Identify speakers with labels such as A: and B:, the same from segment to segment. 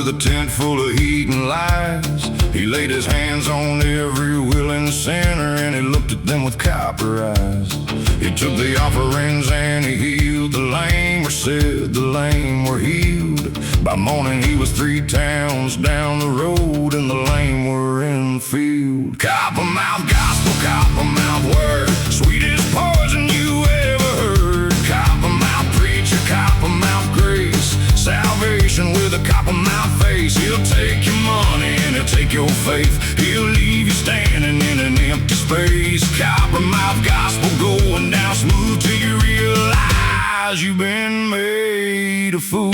A: with a tent full of heat and lies. He laid his hands on every willing sinner, and he looked at them with copper eyes. He took the offerings and he healed the lame, or said the lame were healed. By morning he was 3 towns down the road, and the lame were in the field. Coppermouth gospel, coppermouth word, sweetest poison you ever heard. Coppermouth preacher, coppermouth grace, salvation with a coppermouth face. He'll take your money and he'll take your faith. He'll leave you standing in an empty space. Coppermouth gospel going down smooth till you realize you've been made a fool.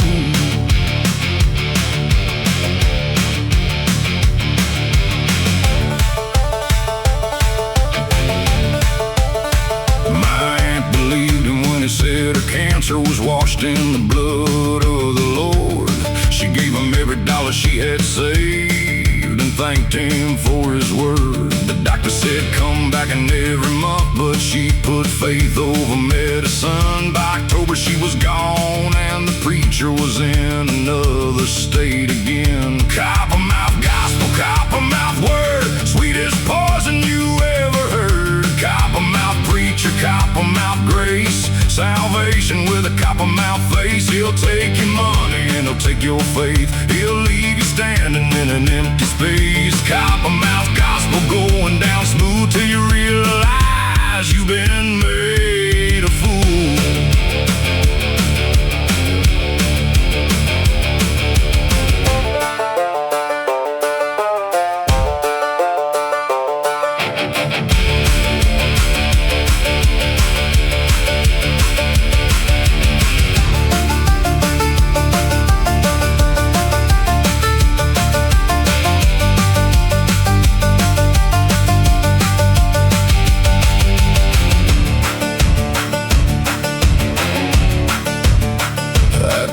A: My aunt believed him when he said her cancer was washed in the blood of the Lord. She gave him every dollar she had saved and thanked him for his word. The doctor said come back in every month, but she put faith over medicine. By October she was gone, and the preacher was in another state again. Coppermouth gospel, coppermouth word, sweetest poison you ever heard. Coppermouth preacher, coppermouth grace, salvation with a coppermouth face. He'll take your money and he'll take your faith. He'll leave you standing in an empty space. Coppermouth gospel going down smooth till you realize you've been made a fool.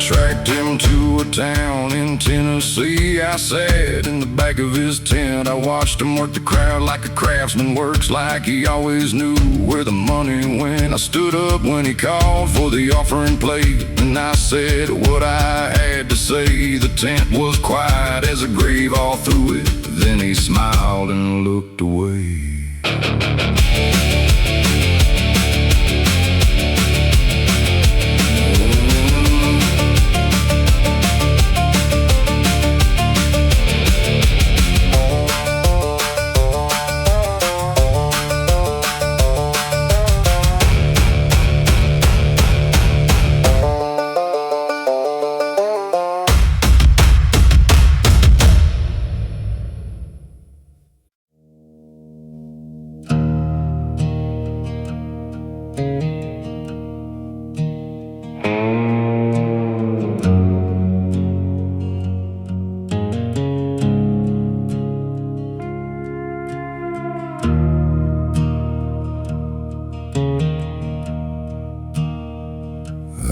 A: Tracked him to a town in Tennessee. I sat in the back of his tent. I watched him work the crowd like a craftsman works, like he always knew where the money went. I stood up when he called for the offering plate, and I said what I had to say. The tent was quiet as a grave all through it. Then he smiled and looked away.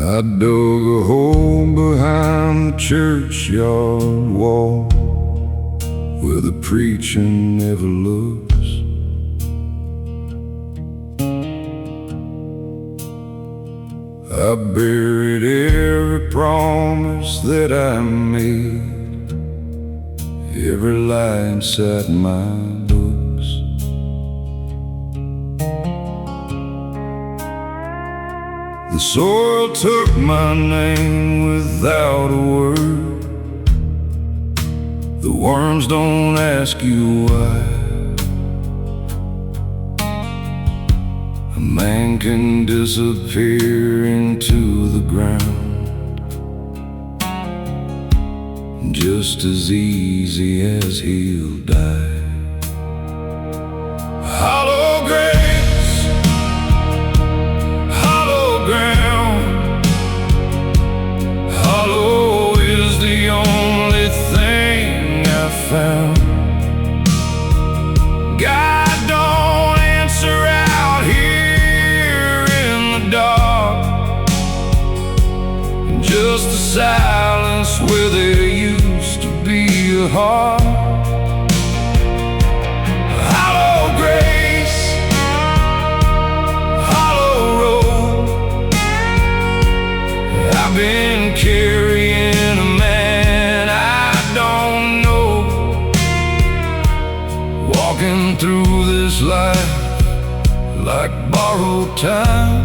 A: I dug a hole behind the churchyard wall where the preacher never looks. I buried every promise that I made, every lie inside my books. The soil took my name without a word. The worms don't ask you why. A man can disappear into the ground just as easy as he'll die. Hollow graves, hollow ground, hollow is the only thing I found. God don't answer out here in the dark, just a silence where there used to be a heart. Hollow grace, hollow road, I've been carrying a man I don't through this life like borrowed time.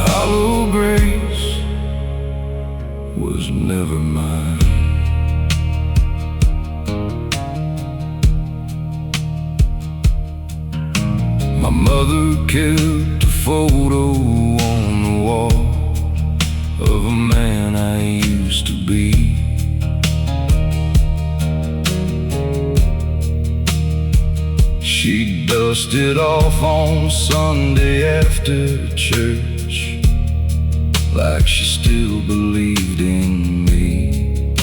A: Hollow grace was never mine. My mother kept a photo on the wall of a man I used to be. She dusted off on Sunday after church like she still believed in me.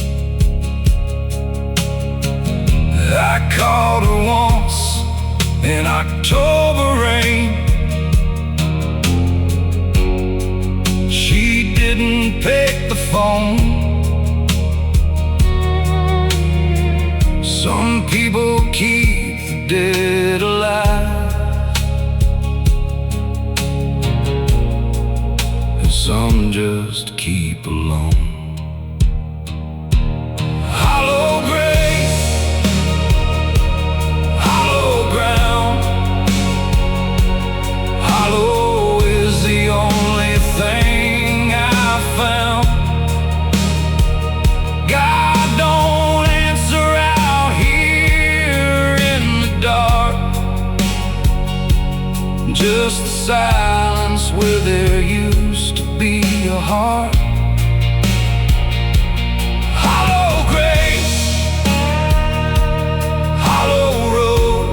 A: I called her once in October rain. She didn't pick the phone. Some people keep the dead alive, and some just keep alone. Hollow grace, hollow ground. Hollow is the only thing I found. God don't answer out here in the dark, just the silence where there used to be a heart. Hollow grace, hollow road.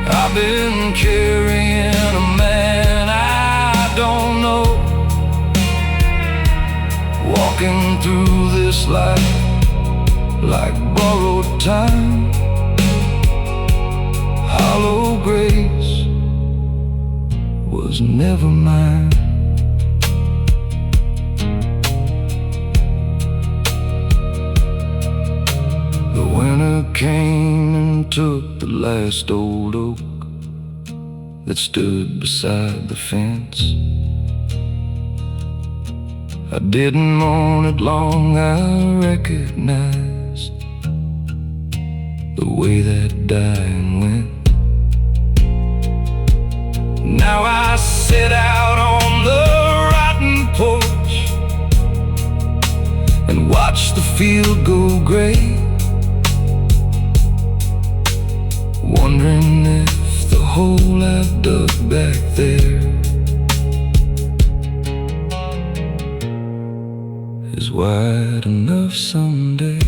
A: I've been carrying a man I don't know, walking through this life like borrowed time. Hollow grace was never mine. The winter came and took the last old oak that stood beside the fence. I didn't mourn it long, I recognized the way that dying went. Now I sit out on the rotten porch and watch the field go gray, wondering if the hole I've dug back there is wide enough someday.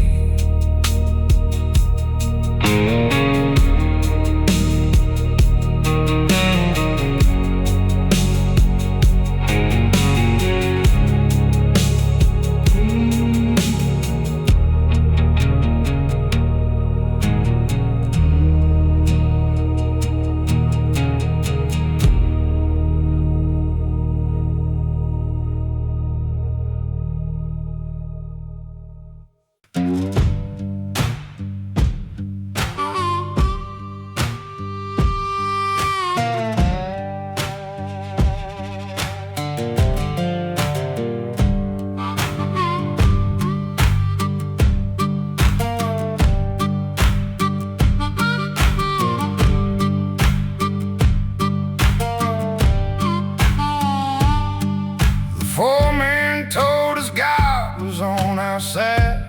A: Foreman told us God was on our side,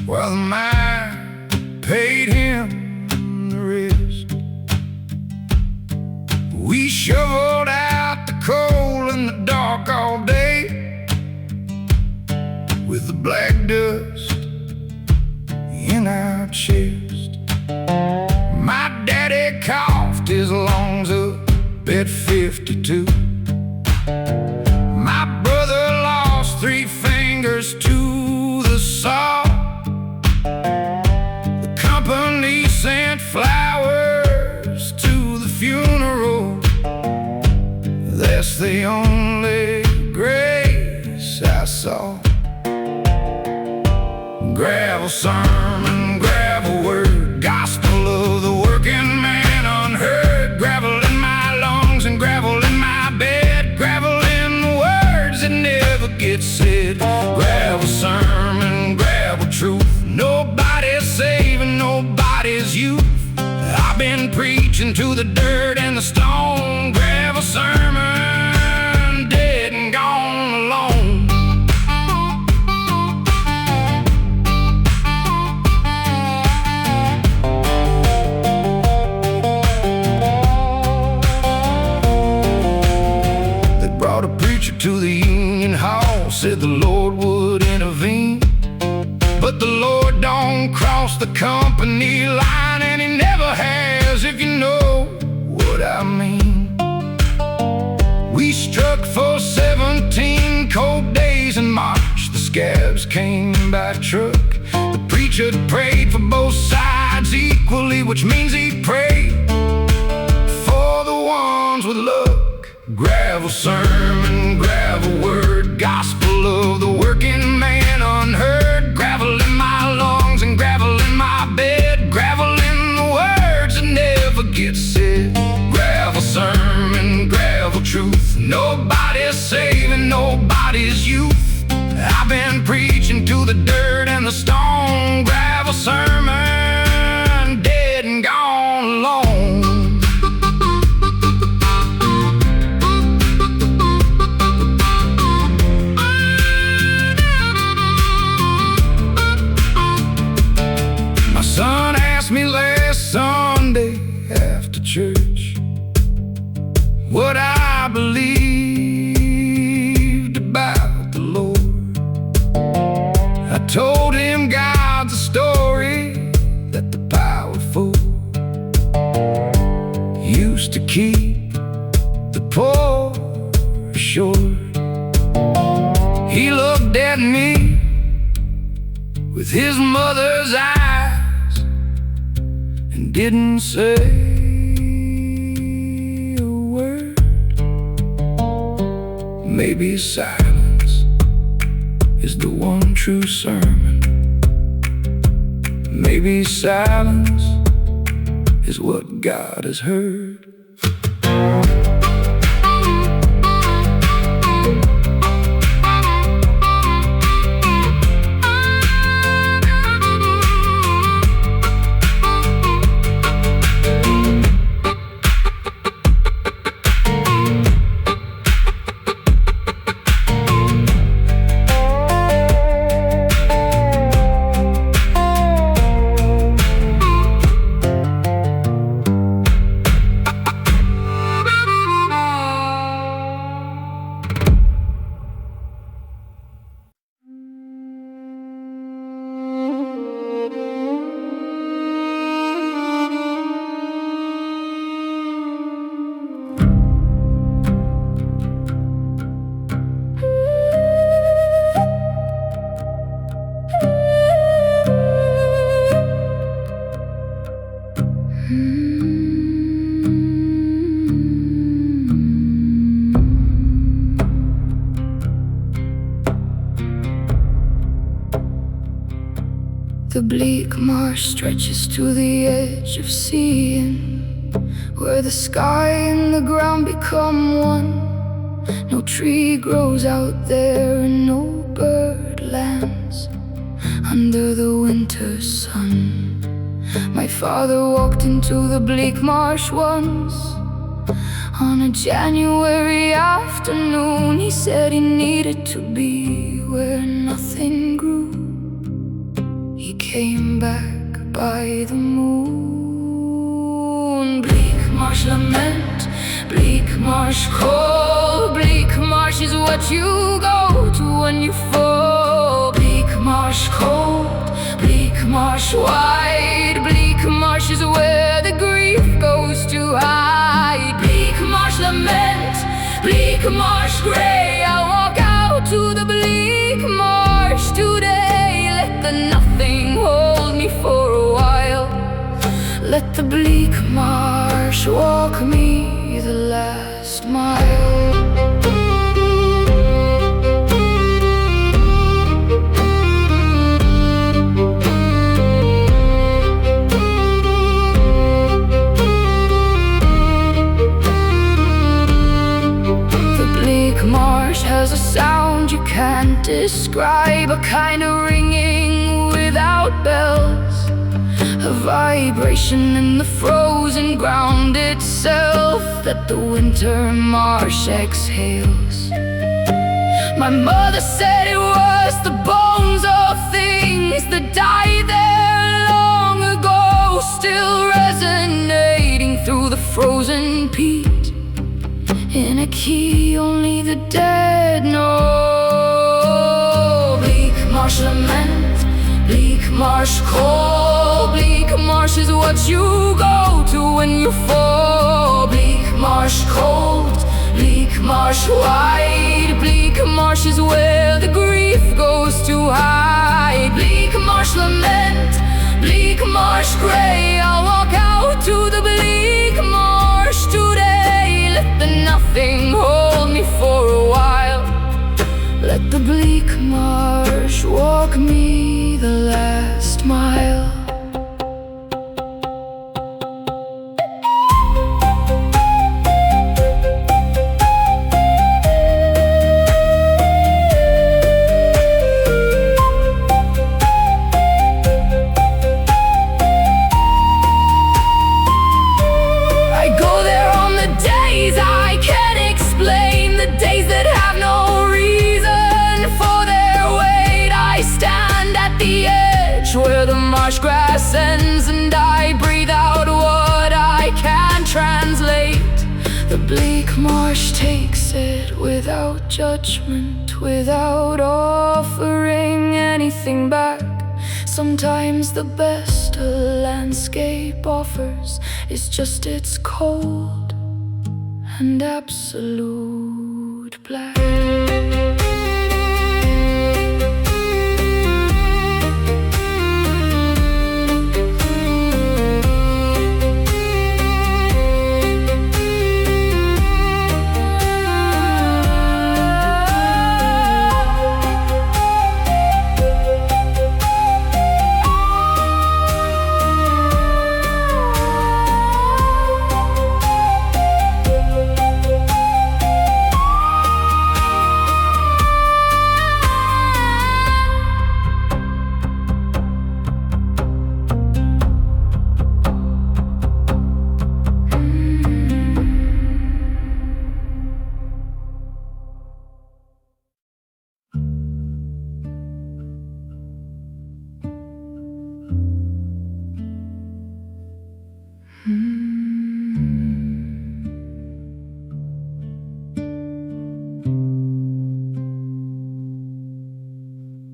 A: while the mine paid him the rest. We shoveled out the coal in the dark all day, with the black dust in our chest. My daddy coughed his lungs up at 52. My brother lost 3 fingers to the saw. The company sent flowers to the funeral. That's the only grace I saw. Gravel sermon, gravel word, gospel of the working man unheard. Gravel in my lungs and gravel in my bed, gravel in the words that never get said. Gravel sermon, gravel truth, no the dirt and the stone, gravel sermon, dead and gone alone. They brought a preacher to the union hall, said the Lord would intervene, but the Lord don't cross the company line, and He never has, if you know what I mean. We struck for 17 cold days in March. The scabs came by truck. The preacher prayed for both sides equally, which means he prayed for the ones with luck. Gravel sermon, gravel word, gospel of the working man unheard. Gravel in my lungs and gravel in my bed, gravel in the words that never get said. Gravel sermon, gravel truth, nobody's saving nobody's youth. I've been preaching to the dirt and the stone, gravel sermon, dead and gone alone. My son asked me last Sunday after church what I believed about the Lord. I told him God's a story that the powerful used to keep the poor assured. He looked at me with his mother's eyes and didn't say a word. Maybe silence is the one true sermon. Maybe silence is what God has heard.
B: The bleak marsh stretches to the edge of seeing, where the sky and the ground become one. No tree grows out there and no bird lands under the winter sun. My father walked into the bleak marsh once on a January afternoon. He said he needed to be where nothing grew. He came back by the moon. Bleak marsh lament, bleak marsh cold. Bleak marsh is what you go to when you fall. Bleak marsh cold, bleak marsh wide. Bleak marsh is where the grief goes to hide. Bleak marsh lament, bleak marsh gray. I walk out to the bleak marsh today. Let the nothing hold me for a while. Let the bleak marsh walk me the last mile. The bleak marsh has a sound you can't describe, a kind of ringing without bells, a vibration in the frozen ground itself that the winter marsh exhales. My mother said it was the bones of things that died there long ago, still resonating through the frozen peat, in a key only the dead know. Bleak marsh lament, bleak marsh call, bleak marsh is what you go to when you fall. Bleak marsh cold, bleak marsh wide, bleak marsh is where the grief goes to hide. Bleak marsh lament, bleak marsh gray, I'll walk out to the bleak marsh today. Let the nothing hold me for a while, let the bleak marsh walk me the last mile. Where the marsh grass ends and I breathe out what I can't translate. The bleak marsh takes it without judgment, without offering anything back. Sometimes the best a landscape offers is just its cold and absolute black.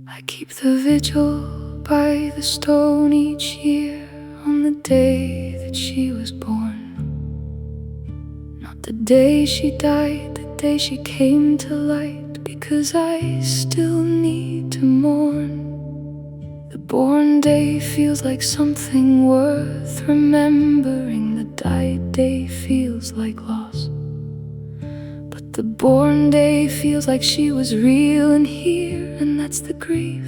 B: I keep the vigil by the stone each year on the day that she was born. Not the day she died, the day she came to light, because I still need to mourn. The born day feels like something worth remembering, the died day feels like loss. But the born day feels like she was real and here, and that's the grief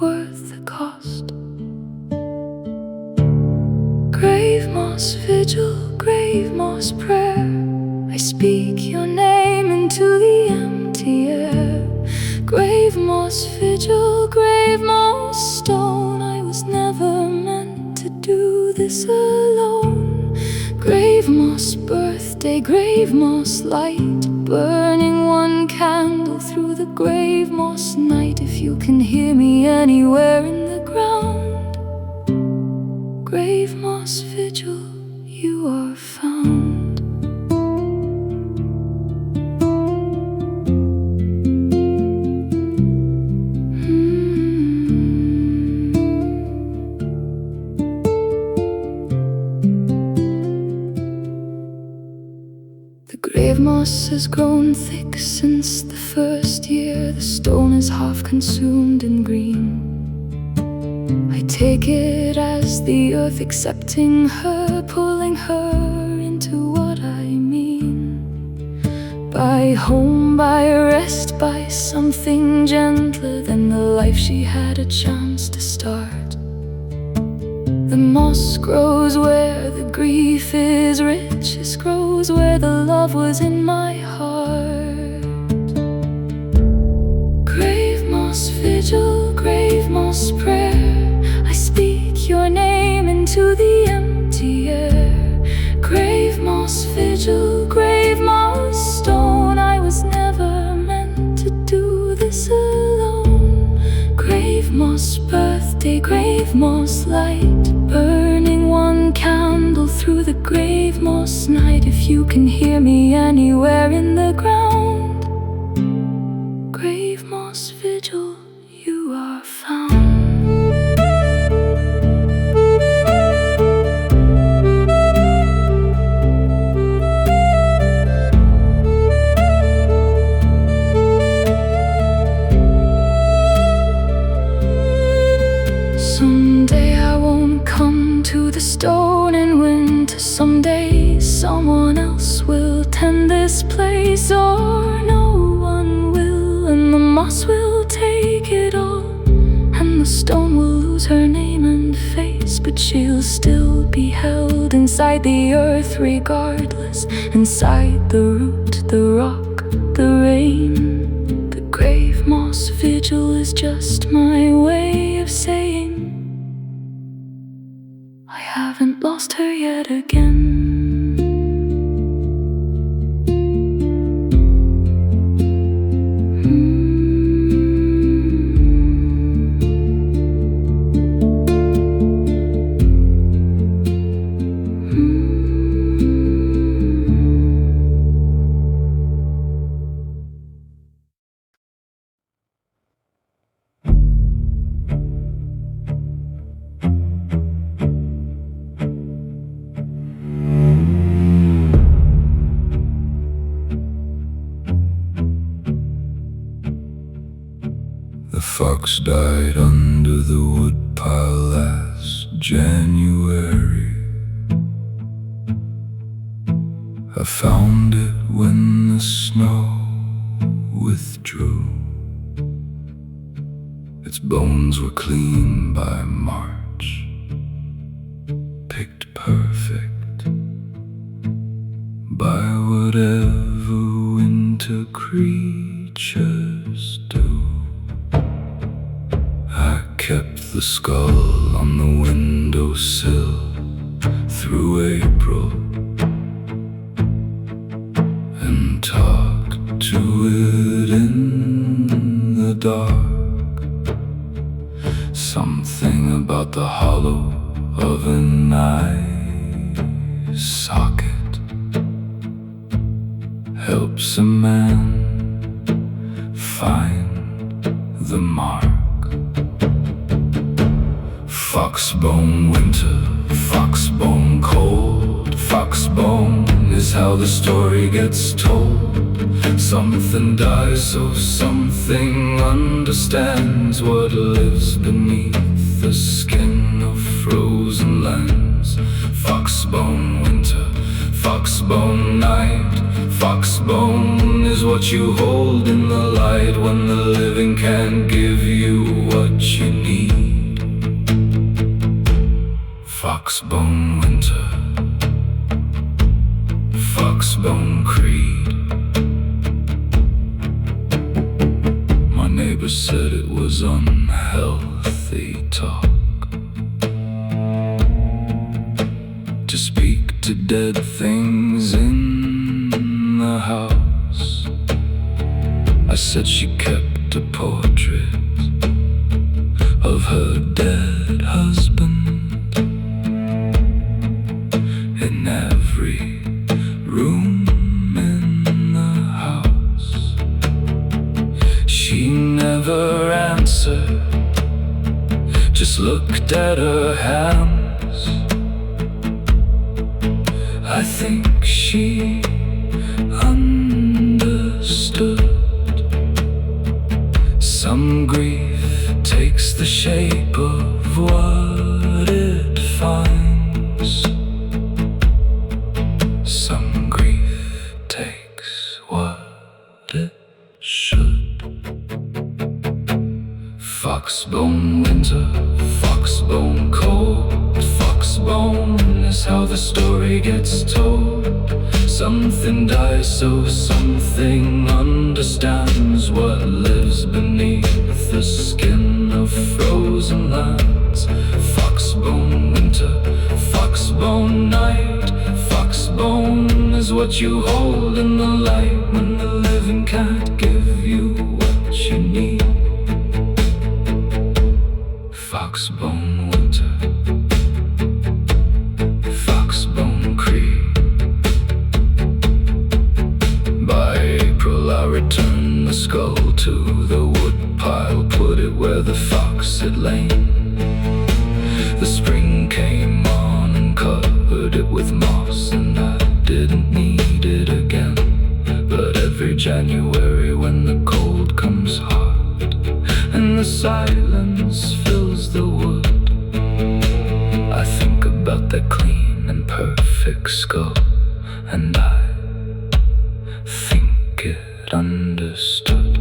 B: worth the cost. Gravemoss vigil, gravemoss prayer, I speak your name into the empty air. Gravemoss vigil, gravemoss stone, I was never meant to do this alone. Gravemoss birthday, gravemoss light, burning one candle through the gravemoss night. If you can hear me anywhere in the ground, gravemoss vigil, you are found. Gravemoss has grown thick since the first year. The stone is half consumed in green. I take it as the earth accepting her, pulling her into what I mean. By home, by rest, by something gentler than the life she had a chance to start. The moss grows where the grief is richest, grows where the love was in my heart. Gravemoss vigil, gravemoss prayer, I speak your name into gravemoss birthday, gravemoss light, burning one candle through the gravemoss night. If you can hear me anywhere in the ground, gravemoss vigil, you are found. Someday I won't come to the stone in winter. Someday someone else will tend this place, or no one will, and the moss will take it all, and the stone will lose her name and face, but she'll still be held inside the earth regardless, inside the root, the rock, the rain. The grave moss vigil is just my way of saying I haven't lost her yet again.
A: The fox died under the woodpile last January. I found it when the snow withdrew. Its bones were clean by March, picked perfect by whatever winter creatures do. I kept the skull on the windowsill through April and talked to it in the dark. Something about the hollow of an eye socket helps a man find the mark. Foxbone winter, foxbone cold. Foxbone is how the story gets told. Something dies so something understands what lives beneath the skin of frozen lands. Foxbone winter, foxbone night. Foxbone is what you hold in the light when the living can't give you what you need. Foxbone winter, foxbone creed. My neighbor said it was unhealthy talk to speak to dead things in the house. I said she kept a portrait of her dead husband in every room in the house. She never answered, just looked at her hands. I think she understood. Some grief takes the shape of what it finds. Some grief takes what it should. Foxbone winter, foxbone cold. Foxbone is how the story gets told. Something dies so something understands what lives beneath the skin of frozen lands. Foxbone winter, foxbone night. Foxbone is what you hold in the light when the living can't give you what you need. foxbone winter, foxbone creek. By April I returned the skull to the woodpile, put it where the fox had lain. The spring came on and covered it with moss, and I didn't need it again. But every January when the cold comes hard and the silence fills the wood, I think about that clean and perfect skull, and I think it understood.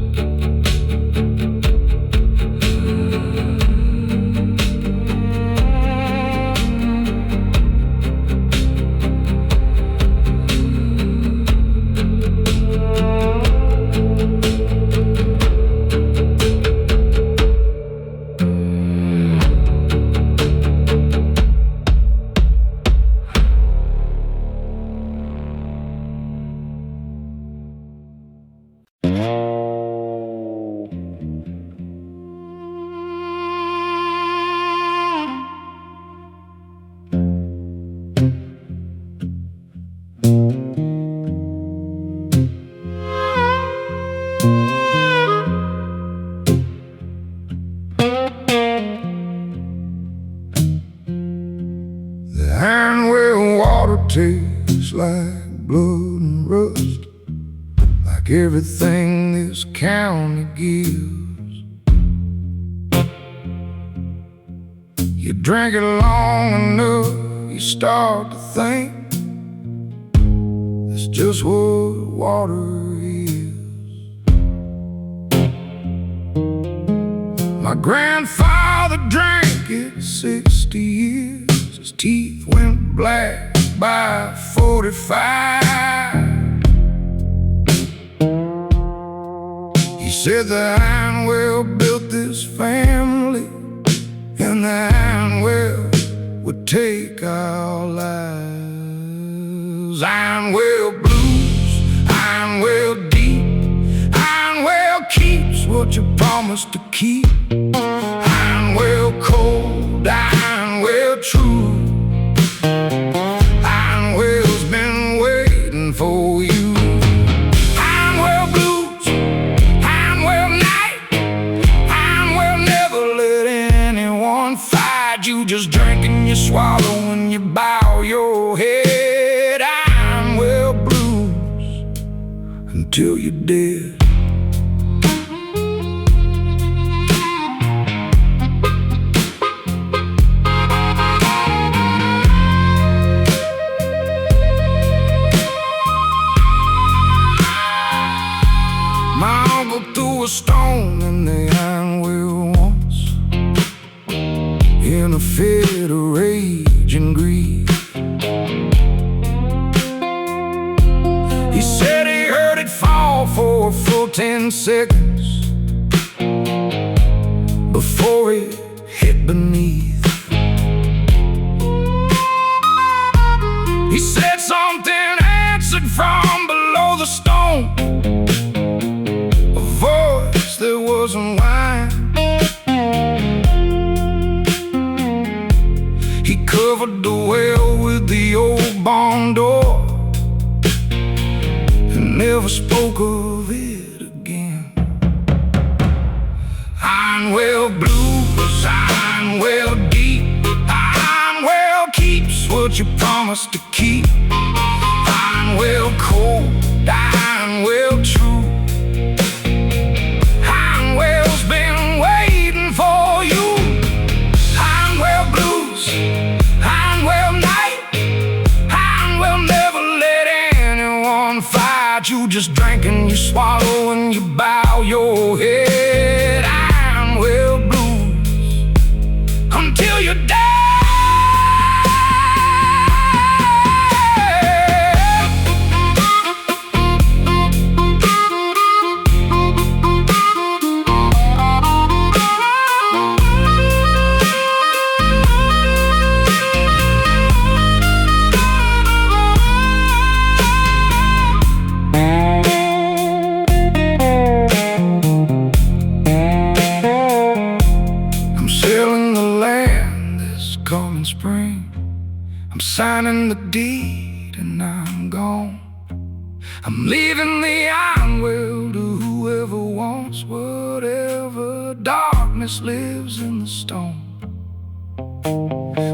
C: Tastes like blood and rust, like everything this county gives. You drink it long enough, you start to think that's just what water is. My grandfather drank it 60 years. His teeth went black by 45. He said the ironwell built this family, and the ironwell would take our lives. Ironwell blues, ironwell deep, ironwell keeps what you promised to keep. Ironwell cold, ironwell true, for you. Ironwell blues, ironwell night, ironwell never let anyone fight you. Just drink and you swallow and you bow your head. Ironwell blues until you're dead. Threw a stone in the ironwell once, in a fit of rage and grief. He said he heard it fall for a full 10 seconds before it hit beneath. He said something answered from below the stone, there wasn't wine. He covered the well with the old barn door and never spoke of it again. Ironwell blues, ironwell deep, ironwell keeps what you promised to keep. Ironwell cold, ironwell true, you just drink and you swallow and you bow your head. Ironwell blues until you die. coming spring. I'm signing the deed and I'm gone. I'm leaving the ironwell to whoever wants whatever darkness lives in the stone.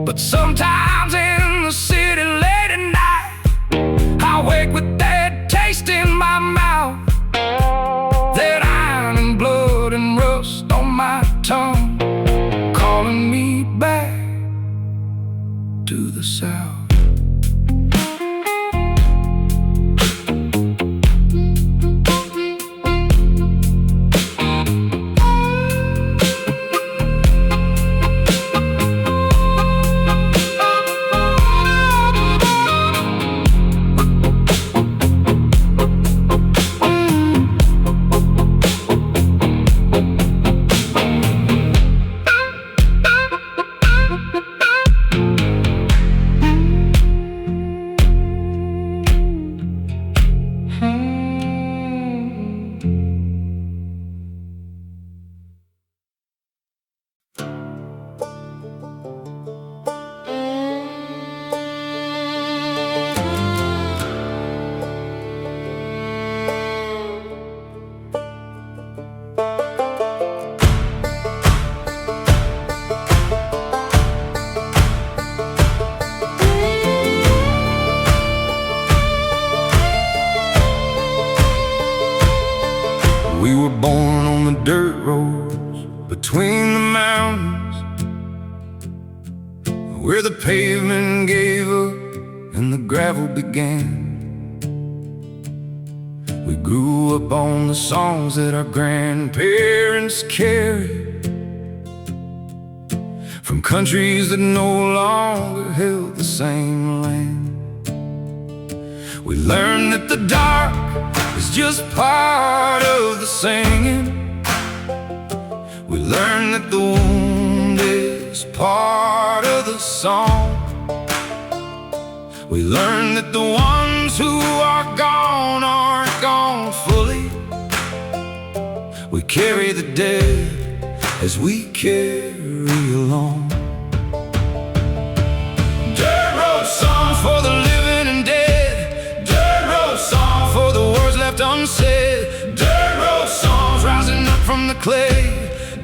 C: But sometimes in the city late at night, I wake with that taste in my mouth, that iron and blood and rust on my tongue, calling me back to the south. We were born on the dirt roads between the mountains, where the pavement gave up and the gravel began. We grew up on the songs that our grandparents carried from countries that no longer held the same land. We learned that the dark is just part of the singing. We learn that the wound is part of the song. We learn that the ones who are gone aren't gone fully. We carry the dead as we carry along. Dirt road songs for the living and dead. Dirt road song for the words left unsaid. Dirt road songs rising up from the clay.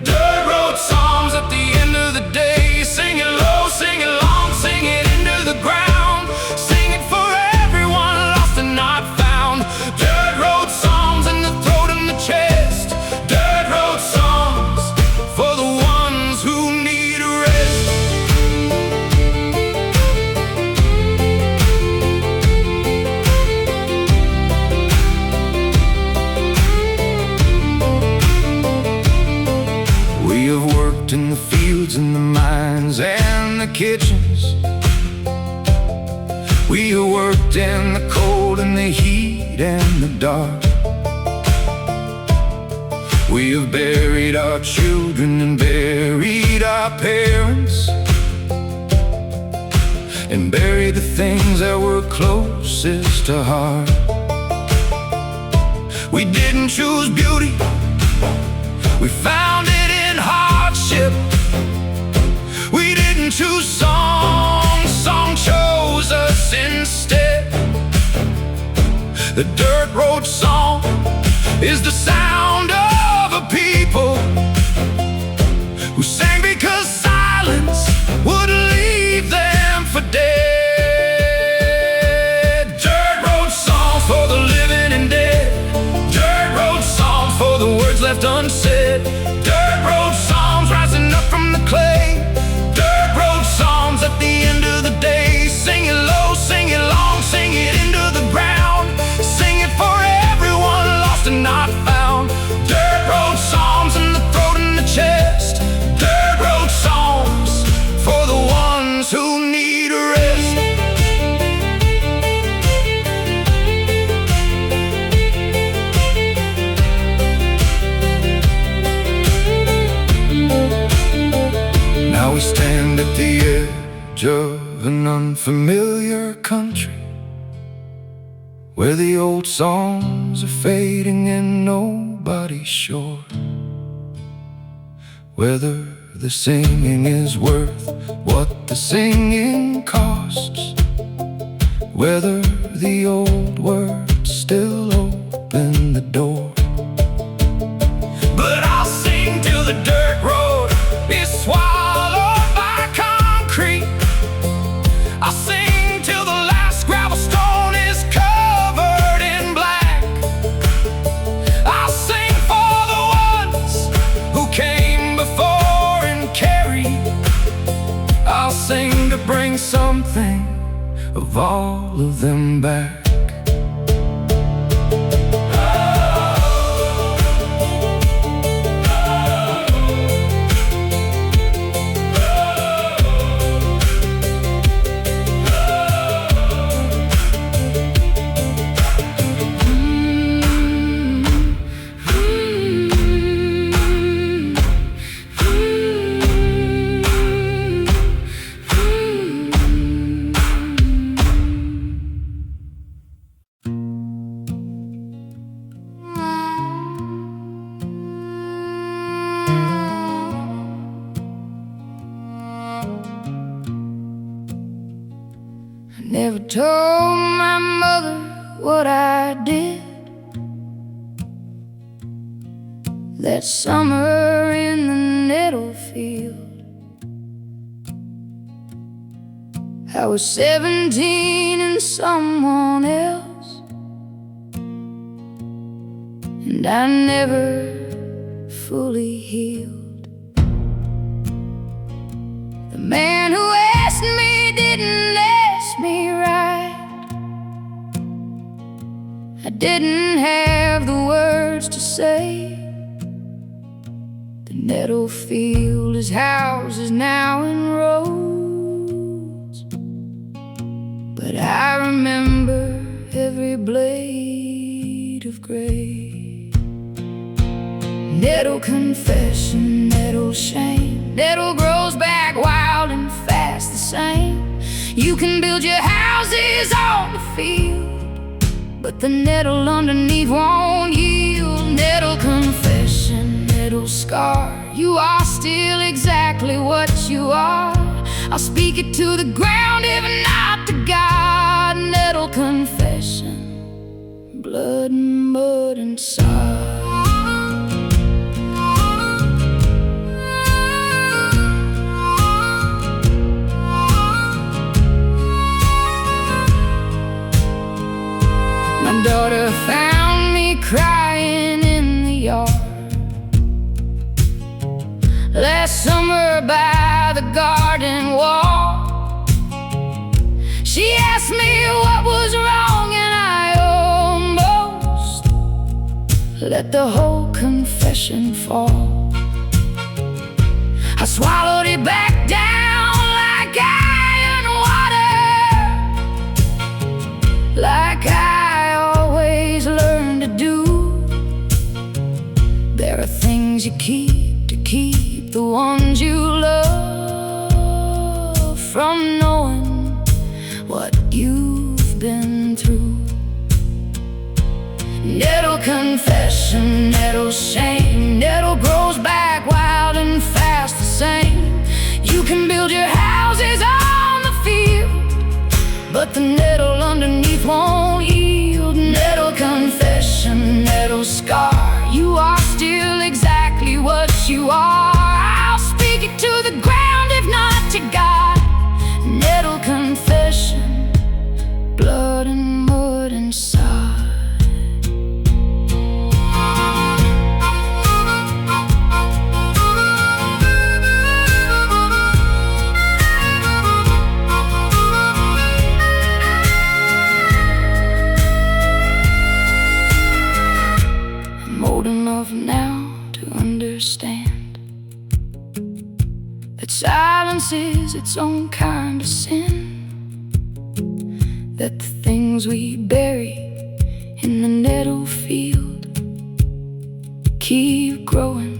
C: Dirt road songs at the end of the day. Sing it low, sing it long, sing it into the ground. Sing it for everyone lost and not found. Dirt road songs in the throat and the chest. Dirt road songs for the ones who need a rest. We have worked in the fields and the mines and the kitchens. We have worked in the cold and the heat and the dark. We have buried our children and buried our parents, and buried the things that were closest to heart. We didn't choose beauty, we found it in hardship. We didn't choose song, song chose us instead. The dirt road song is the sound of a people who sang because silence would leave them for dead. Dirt road songs for the living and dead. Dirt road songs for the words left unsaid. Dirt road songs rising up from the clay. Dirt road songs at the end of the day. Sing it low, sing it long, sing it into the ground. Sing it for everyone lost and not found. Dirt road songs in the throat and the chest. Dirt road songs for the ones who need a rest. Now we stand at the edge of an unfamiliar country, where the old songs are fading and nobody's sure whether the singing is worth what the singing costs, whether the old words still open the door. But I'll sing till the dirt road is swallowed by concrete. I'll sing till the last gravel stone is covered in black. I'll sing for the ones who came before and carried. I'll sing to bring something of all of them back.
B: Never told my mother what I did that summer in the nettle field. I was 17 and someone else, and I never fully healed. The man who asked me didn't ask me right. I didn't have the words to say. The nettle field is houses now in roads, but I remember every blade of gray. Nettle confession, nettle shame, nettle grows back wild and fast the same. You can build your houses on the field, but the nettle underneath won't yield. Nettle confession, nettle scar, you are still exactly what you are. I'll speak it to the ground, if not to God. Nettle confession, blood and mud and sod. My daughter found me crying in the yard last summer by the garden wall. She asked me what was wrong, and I almost let the whole confession fall. I swallowed it back down like iron water, like I always learned to do. There are things you keep to keep the ones you love from knowing what you've been through. Nettle confession, nettle shame, nettle grows back wild and fast the same. You can build your houses on the field, but the nettle underneath won't yield. Nettle confession, nettle scar, you are still exactly what you are. I'll speak it to the ground, if not to God. Nettle confession, blood and mud and sod. I'm old enough now to understand that silence is its own kind of sin, that the things we bury in the nettle field keep growing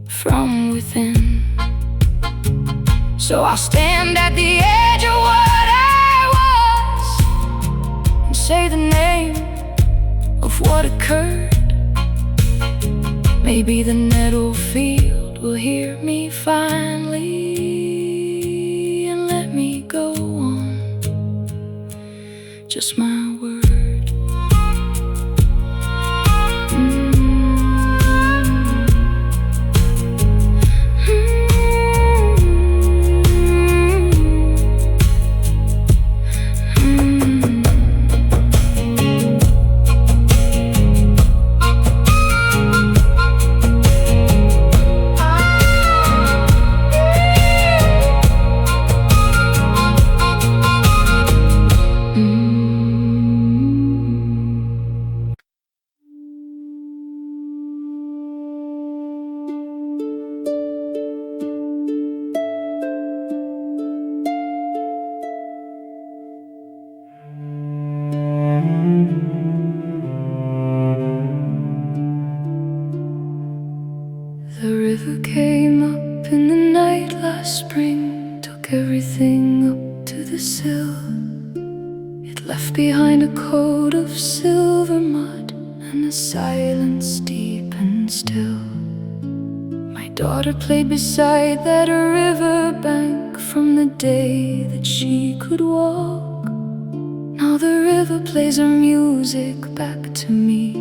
B: from within. So I'll stand at the edge of what I was and say the name of what occurred. Maybe the nettle field will hear me finally. just my word. The river came up in the night last spring, took everything up to the sill. It left behind a coat of silver mud and a silence deep and still. My daughter played beside that river bank from the day that she could walk. Now the river plays her music back to me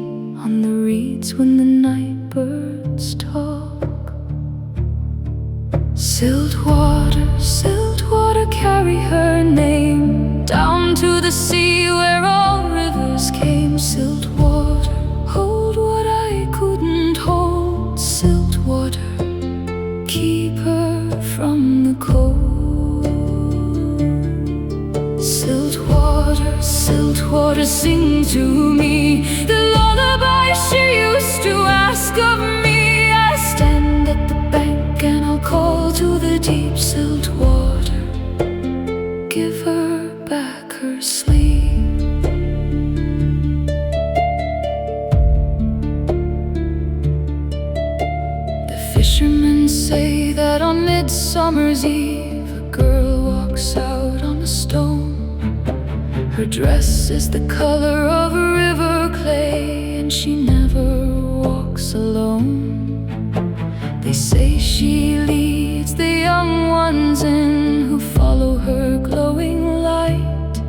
B: on the reeds when the night birds talk. Siltwater, siltwater, carry her name down to the sea where all rivers came. Siltwater, hold what I couldn't hold. Siltwater, keep her from the cold. Siltwater, siltwater, sing to me the lullaby she used to ask of me. I stand at the bank and I'll call to the deep. Siltwater, give her back her sleep. The fishermen say that on Midsummer's Eve a girl walks out on a stone. Her dress is the color of a river clay, and she never walks alone. They say she leads the young ones in who follow her glowing light.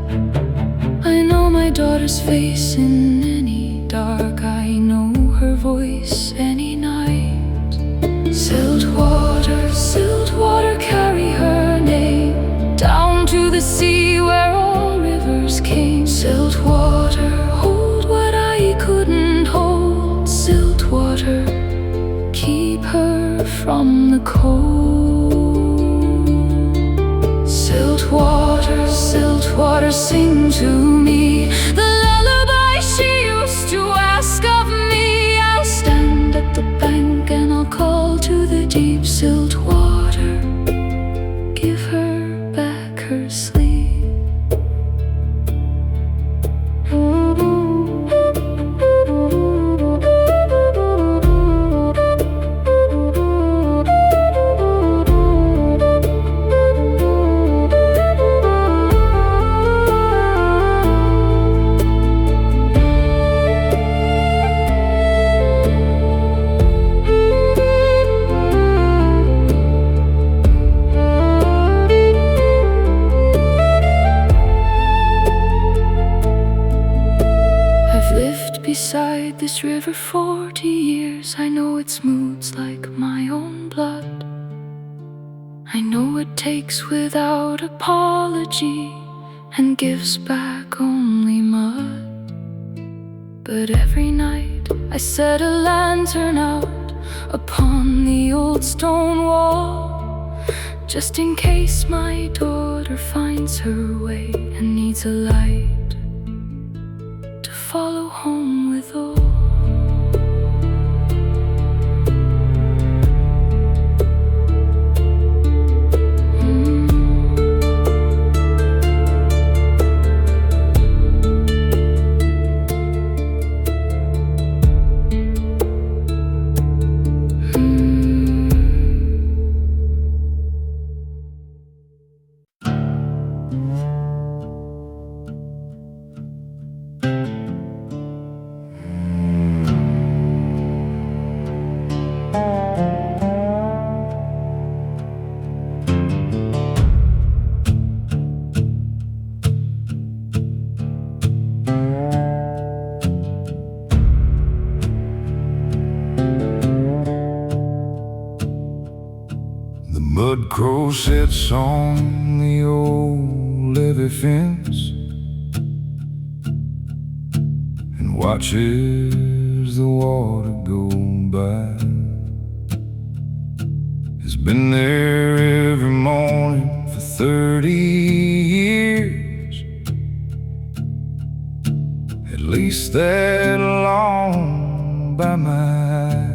B: I know my daughter's face in any dark, I know her voice any night. Siltwater, siltwater, carry her name down to the sea where all rivers came. Siltwater, hold what I couldn't hold. Siltwater, keep her from the cold. Siltwater, siltwater, sing to me the lullaby she used to ask of me. I'll stand at the bank and I'll call to the deep. Siltwater, give her back her sleep. Beside this river 40 years, I know its moods like my own blood. I know it takes without apology and gives back only mud. But every night I set a lantern out upon the old stone wall, just in case my daughter finds her way and needs a light to follow home with all.
A: mudcrow sits on the old levee fence and watches the water go by. He's been there every morning for 30 years, at least that long by my eye.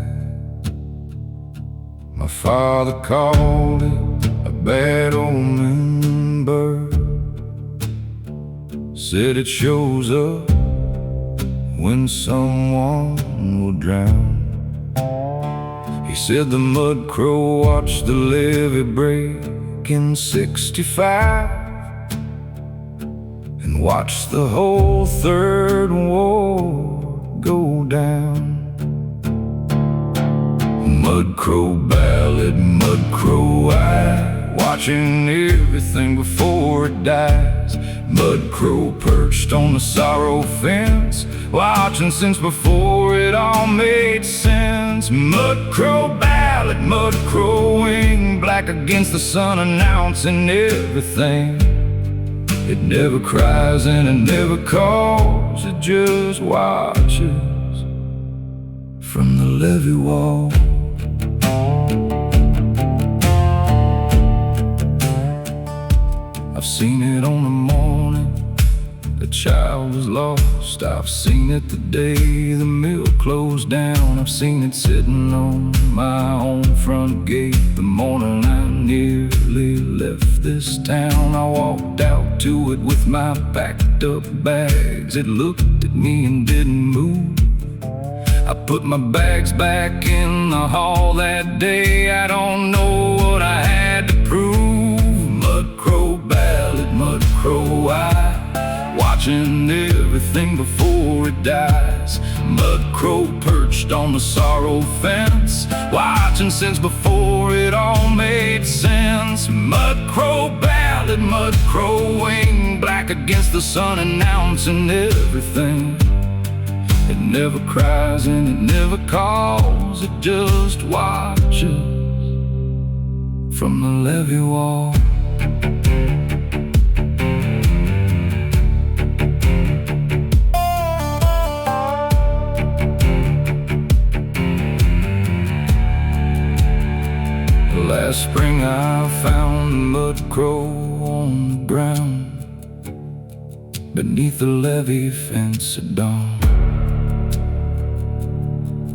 A: My father called it a bad omen bird, said it shows up when someone will drown. He said the mudcrow watched the levee break in '65 and watched the whole Third War go down. Mudcrow ballad, mudcrow eye, watching everything before it dies. Mudcrow perched on the sorrow fence, watching since before it all made sense. Mudcrow ballad, mudcrow wing, black against the sun, announcing everything. It never cries and it never calls, it just watches from the levee wall. I've seen it on the morning the child was lost. I've seen it the day the mill closed down. I've seen it sitting on my own front gate the morning I nearly left this town. I walked out to it with my packed up bags. It looked at me and didn't move. I put my bags back in the hall that day. I don't know what I had to prove. Mudcrow ballad, mudcrow eye, watching everything before it dies. Mudcrow perched on the sorrow fence, watching since before it all made sense. Mudcrow ballad, mudcrow wing, black against the sun, announcing everything. It never cries and it never calls, it just watches from the levee wall. Last spring I found the mudcrow on the ground beneath the levee fence at dawn,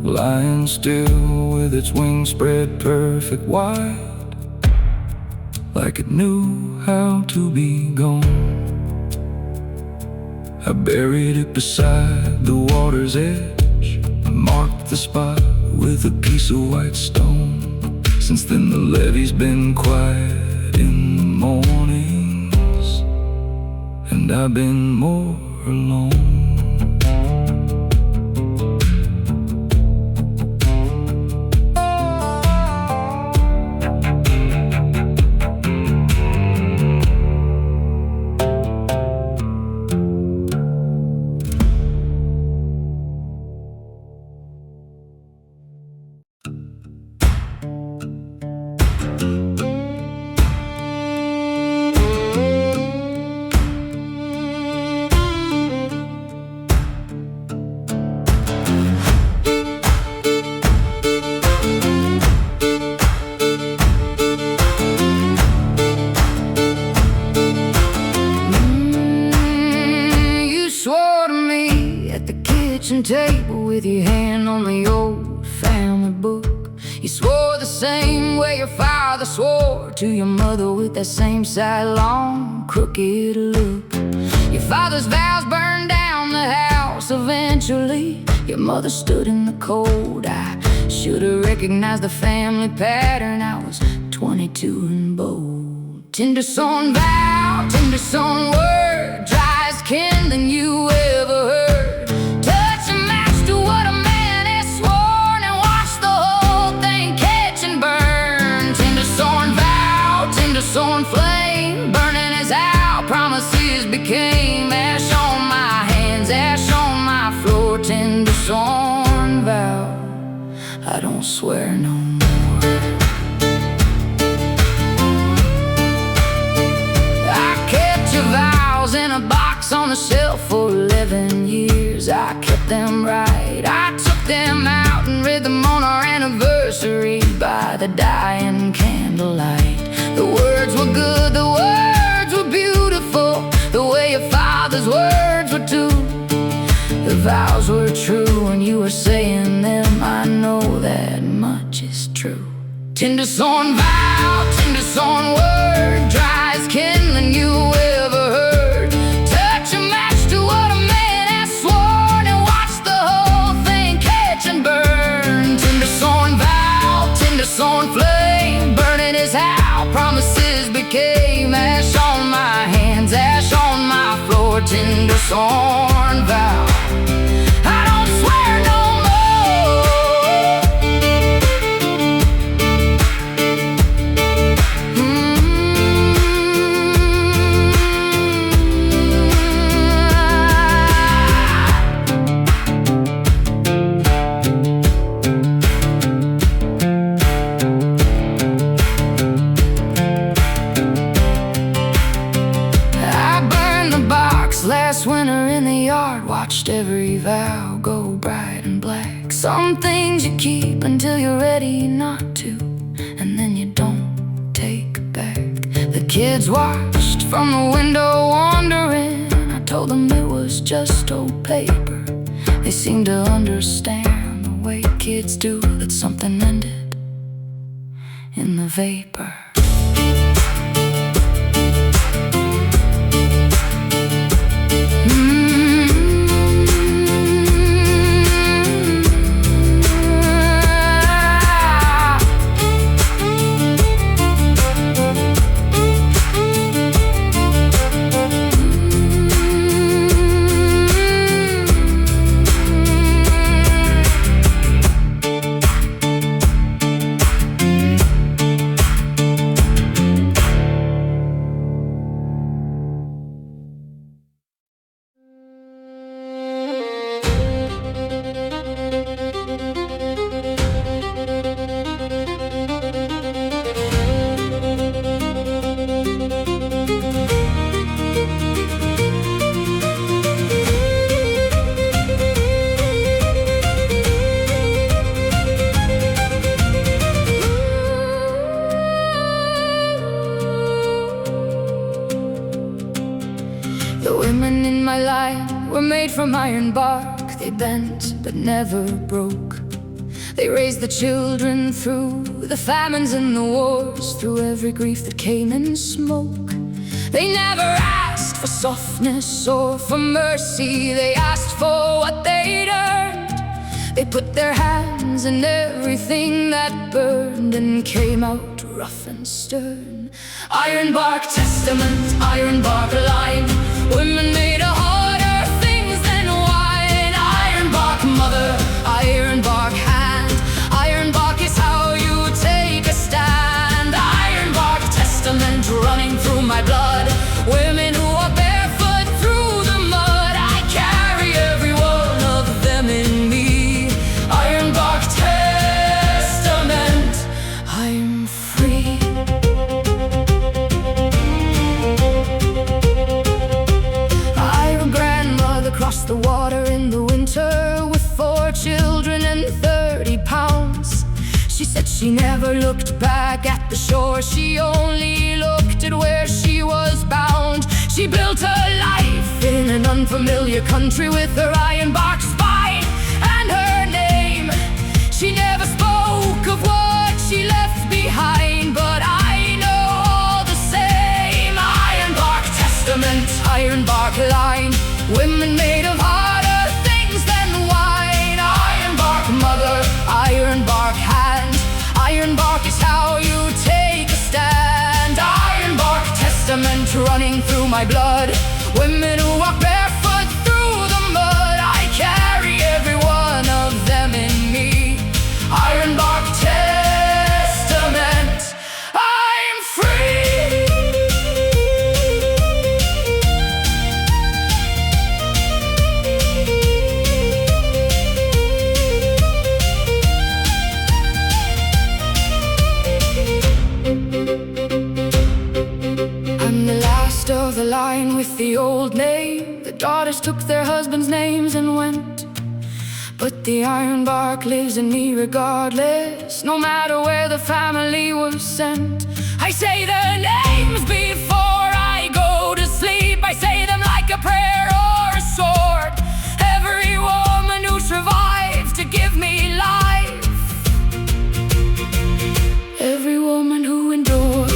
A: lying still with its wings spread perfect wide, like it knew how to be gone. I buried it beside the water's edge, marked the spot with a piece of white stone. Since then the levee's been quiet in the mornings, and I've been more alone.
B: Table with your hand on the old family book. You swore the same way your father swore to your mother, with that same sidelong, crooked look. Your father's vows burned down the house eventually. Your mother stood in the cold. I should have recognized the family pattern. I was 22 and bold. Tindersworn vow, tindersworn word, dry as kindling you ever heard. Tindersworn flame, burning as our promises became ash on my hands, ash on my floor. Tindersworn vow, I don't swear no more. by the dying candlelight. The words were good, the words were beautiful, the way your father's words were too. The vows were true when you were saying them. I know that much is true. Tindersworn vow, tindersworn word, dry as kindling you ever heard. Touch a match to what a man has sworn and watch the whole thing catch and burn. Tindersworn vow, tindersworn flame, burning is how promises became. Ash on my hands, ash on my floor, tindersworn vow. I don't swear no more. I burned the box last winter in the yard, watched every vow go bright and black. Some things you keep until you're ready not to, and then you don't take back. The kids watched from the window wondering. I told them it was just old paper. They seemed to understand the way kids do, that something ended in the vapor. The women in my line were made from ironbark. They bent but never broke. They raised the children through the famines and the wars, through every grief that came in smoke. They never asked for softness or for mercy. They asked for what they'd earned. They put their hands in everything that burned and came out rough and stern. Ironbark testament, ironbark line. Women made of harder things than wine. Ironbark mother, ironbark hand. Ironbark is how you take a stand. Ironbark testament running through my blood. Women who are barefoot through the mud. I carry every one of them in me. Ironbark testament, I'm free. Crossed the water in the winter with 4 children and 30 pounds. She said she never looked back at the shore. She only looked at where she was bound. She built her life in an unfamiliar country with her ironbark spine and her name. She never spoke of what she left behind, but I know all the same. Ironbark testament, ironbark line. Women made of harder things than wine. Ironbark mother, ironbark hand. Ironbark is how you take a stand. Ironbark testament running through my blood. Women who walk barefoot through the mud. I carry every one of them in me. Ironbark testament, I'm free. Of the line with the old name. The daughters took their husbands' names and went but the ironbark lives in me regardless. No matter where the family was sent, I say their names before I go to sleep. I say them like a prayer or a sword. Every woman who survived to give me life, every woman who endured.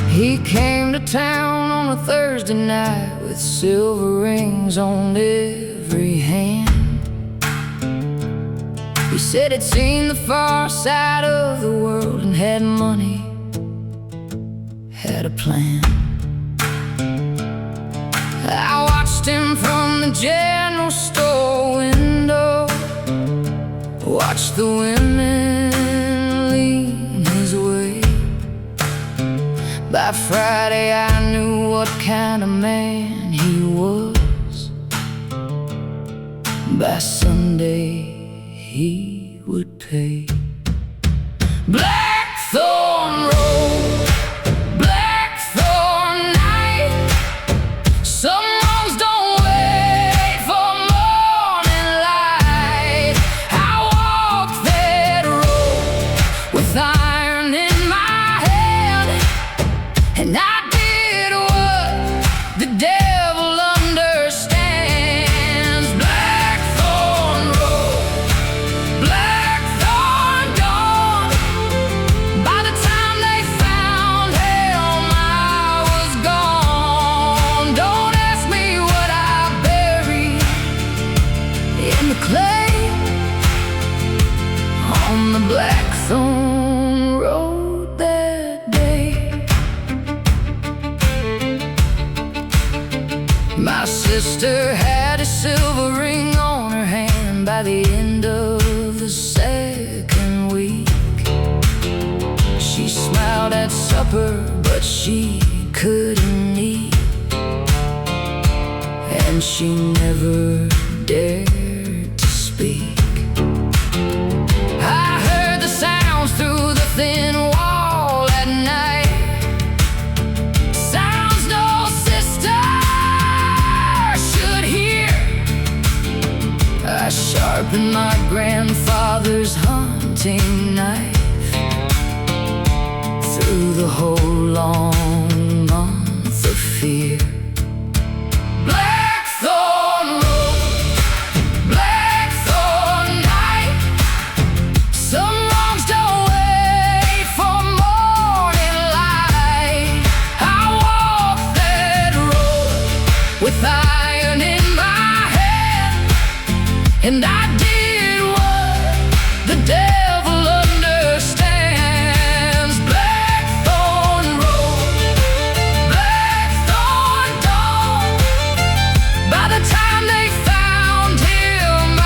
B: He came to town on a Thursday night with silver rings on every hand. He said he'd seen the far side of the world and had money, had a plan. I watched him from the general store window, watched the women lean his way. By Friday I knew what kind of man he was. By Sunday he would pay. Blackthorn road, blackthorn night. Some roads don't wait for morning light. I walked that road with iron in my head, and I did what the devil understands. Blackthorn road, blackthorn dawn. By the time they found him, I was gone. Don't ask me what I buried in the clay on the blackthorn road that day. My sister had a silver ring on her hand by the end of the second week. She smiled at supper, but she couldn't eat, and she never dared to speak. I heard the sounds through the thin wall at night, sounds no sister should hear. I sharpened my grandfather's hunting knife through the whole long month of fear. Blackthorn road, blackthorn night. Some wrongs don't wait for morning light. I walked that road with iron in my hand, and I did what the devil understands. Blackthorn road, blackthorn dawn. By the time they found him, I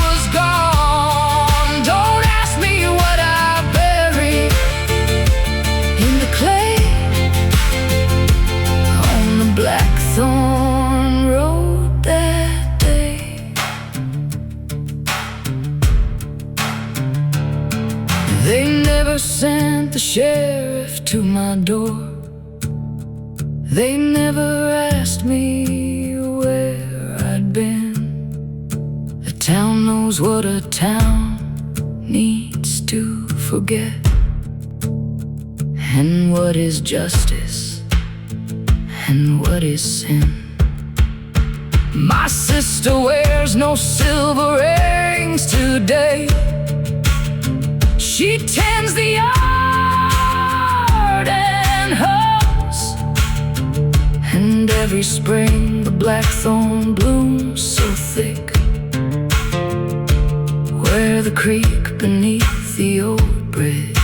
B: was gone. Don't ask me what I buried in the clay on the blackthorn road that day. They never sent the sheriff to my door. They never asked me where I'd been. A town knows what a town needs to forget, and what is justice and what is sin. My sister wears no silver rings today. She tends the yard and hoes, and every spring the blackthorn blooms so thick where the creek beneath the old bridge.